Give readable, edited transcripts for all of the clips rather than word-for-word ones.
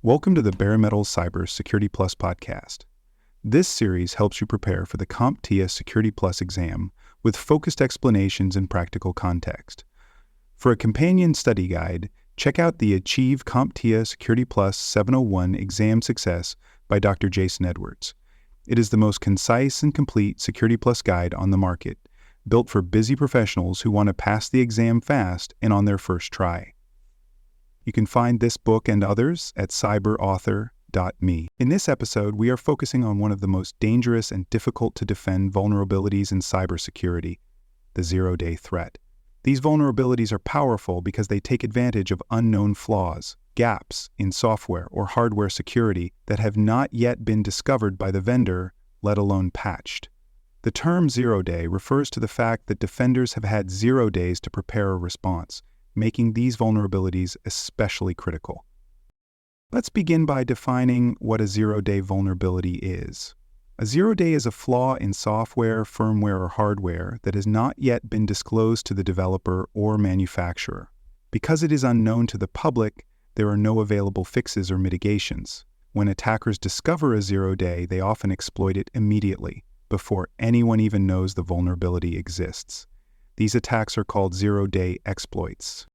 Welcome to the Bare Metal Cyber Security Plus podcast. This series helps you prepare for the CompTIA Security Plus exam with focused explanations and practical context. For a companion study guide, check out the Achieve CompTIA Security Plus 701 Exam Success by Dr. Jason Edwards. It is the most concise and complete Security Plus guide on the market, built for busy professionals who want to pass the exam fast and on their first try. You can find this book and others at cyberauthor.me. In this episode, we are focusing on one of the most dangerous and difficult to defend vulnerabilities in cybersecurity, the zero-day threat. These vulnerabilities are powerful because they take advantage of unknown flaws, gaps in software or hardware security that have not yet been discovered by the vendor, let alone patched. The term zero-day refers to the fact that defenders have had 0 days to prepare a response, making these vulnerabilities especially critical. Let's begin by defining what a zero-day vulnerability is. A zero-day is a flaw in software, firmware, or hardware that has not yet been disclosed to the developer or manufacturer. Because it is unknown to the public, there are no available fixes or mitigations. When attackers discover a zero-day, they often exploit it immediately, before anyone even knows the vulnerability exists. These attacks are called zero-day exploits.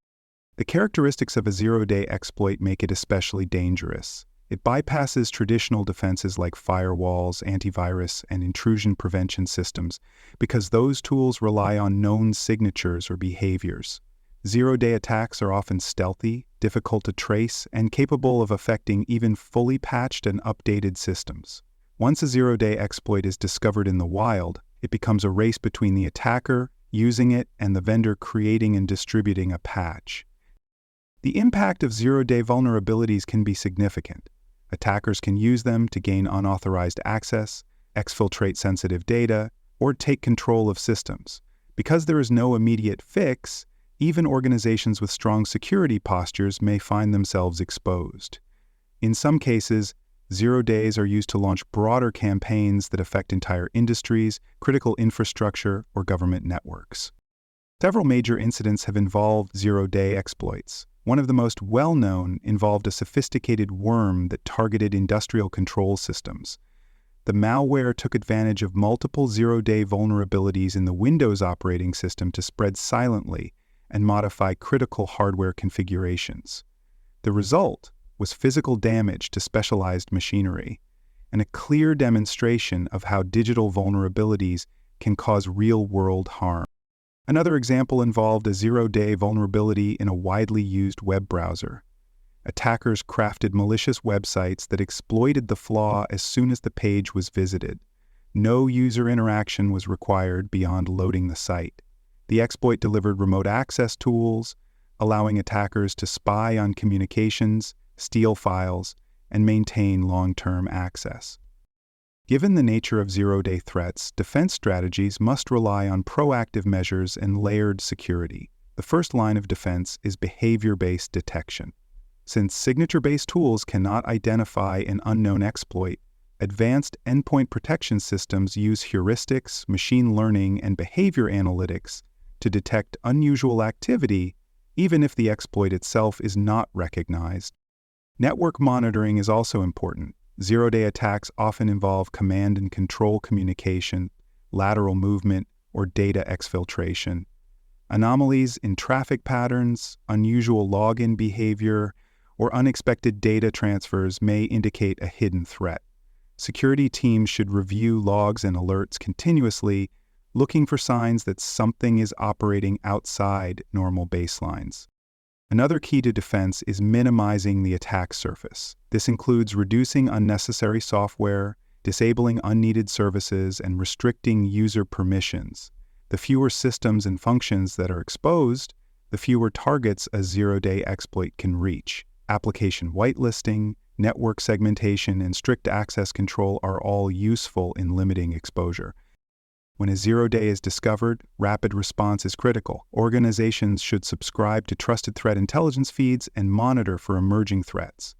The characteristics of a zero-day exploit make it especially dangerous. It bypasses traditional defenses like firewalls, antivirus, and intrusion prevention systems because those tools rely on known signatures or behaviors. Zero-day attacks are often stealthy, difficult to trace, and capable of affecting even fully patched and updated systems. Once a zero-day exploit is discovered in the wild, it becomes a race between the attacker using it and the vendor creating and distributing a patch. The impact of zero-day vulnerabilities can be significant. Attackers can use them to gain unauthorized access, exfiltrate sensitive data, or take control of systems. Because there is no immediate fix, even organizations with strong security postures may find themselves exposed. In some cases, 0 days are used to launch broader campaigns that affect entire industries, critical infrastructure, or government networks. Several major incidents have involved zero-day exploits. One of the most well-known involved a sophisticated worm that targeted industrial control systems. The malware took advantage of multiple zero-day vulnerabilities in the Windows operating system to spread silently and modify critical hardware configurations. The result was physical damage to specialized machinery, and a clear demonstration of how digital vulnerabilities can cause real-world harm. Another example involved a zero-day vulnerability in a widely used web browser. Attackers crafted malicious websites that exploited the flaw as soon as the page was visited. No user interaction was required beyond loading the site. The exploit delivered remote access tools, allowing attackers to spy on communications, steal files, and maintain long-term access. Given the nature of zero-day threats, defense strategies must rely on proactive measures and layered security. The first line of defense is behavior-based detection. Since signature-based tools cannot identify an unknown exploit, advanced endpoint protection systems use heuristics, machine learning, and behavior analytics to detect unusual activity, even if the exploit itself is not recognized. Network monitoring is also important. Zero-day attacks often involve command and control communication, lateral movement, or data exfiltration. Anomalies in traffic patterns, unusual login behavior, or unexpected data transfers may indicate a hidden threat. Security teams should review logs and alerts continuously, looking for signs that something is operating outside normal baselines. Another key to defense is minimizing the attack surface. This includes reducing unnecessary software, disabling unneeded services, and restricting user permissions. The fewer systems and functions that are exposed, the fewer targets a zero-day exploit can reach. Application whitelisting, network segmentation, and strict access control are all useful in limiting exposure. When a zero-day is discovered, rapid response is critical. Organizations should subscribe to trusted threat intelligence feeds and monitor for emerging threats.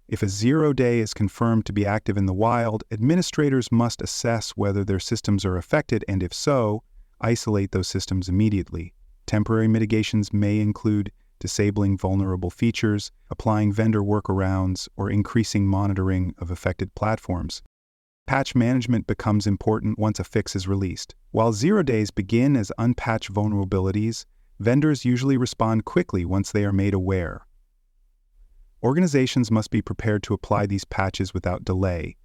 If a zero-day is confirmed to be active in the wild, administrators must assess whether their systems are affected and, if so, isolate those systems immediately. Temporary mitigations may include disabling vulnerable features, applying vendor workarounds, or increasing monitoring of affected platforms. Patch management becomes important once a fix is released. While 0 days begin as unpatched vulnerabilities, vendors usually respond quickly once they are made aware. Organizations must be prepared to apply these patches without delay.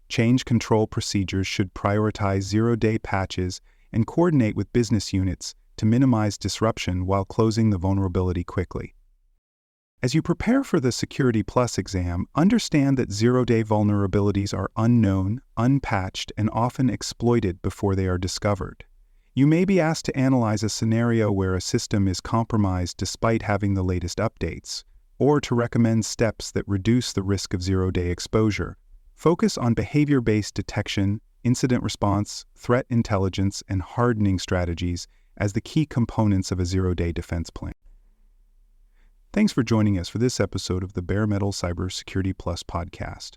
Change control procedures should prioritize 0-day patches and coordinate with business units to minimize disruption while closing the vulnerability quickly. As you prepare for the Security Plus exam, understand that 0-day vulnerabilities are unknown, unpatched, and often exploited before they are discovered. You may be asked to analyze a scenario where a system is compromised despite having the latest updates, or to recommend steps that reduce the risk of 0-day exposure. Focus on behavior-based detection, incident response, threat intelligence, and hardening strategies as the key components of a 0-day defense plan. Thanks for joining us for this episode of the Bare Metal Cybersecurity Plus podcast.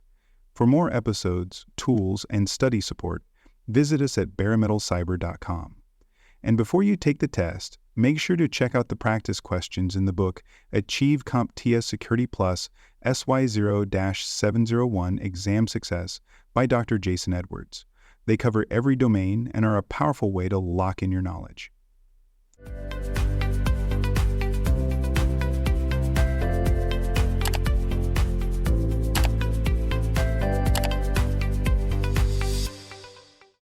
For more episodes, tools, and study support, visit us at baremetalcyber.com. And before you take the test, make sure to check out the practice questions in the book Achieve CompTIA Security Plus SY0-701 Exam Success by Dr. Jason Edwards. They cover every domain and are a powerful way to lock in your knowledge.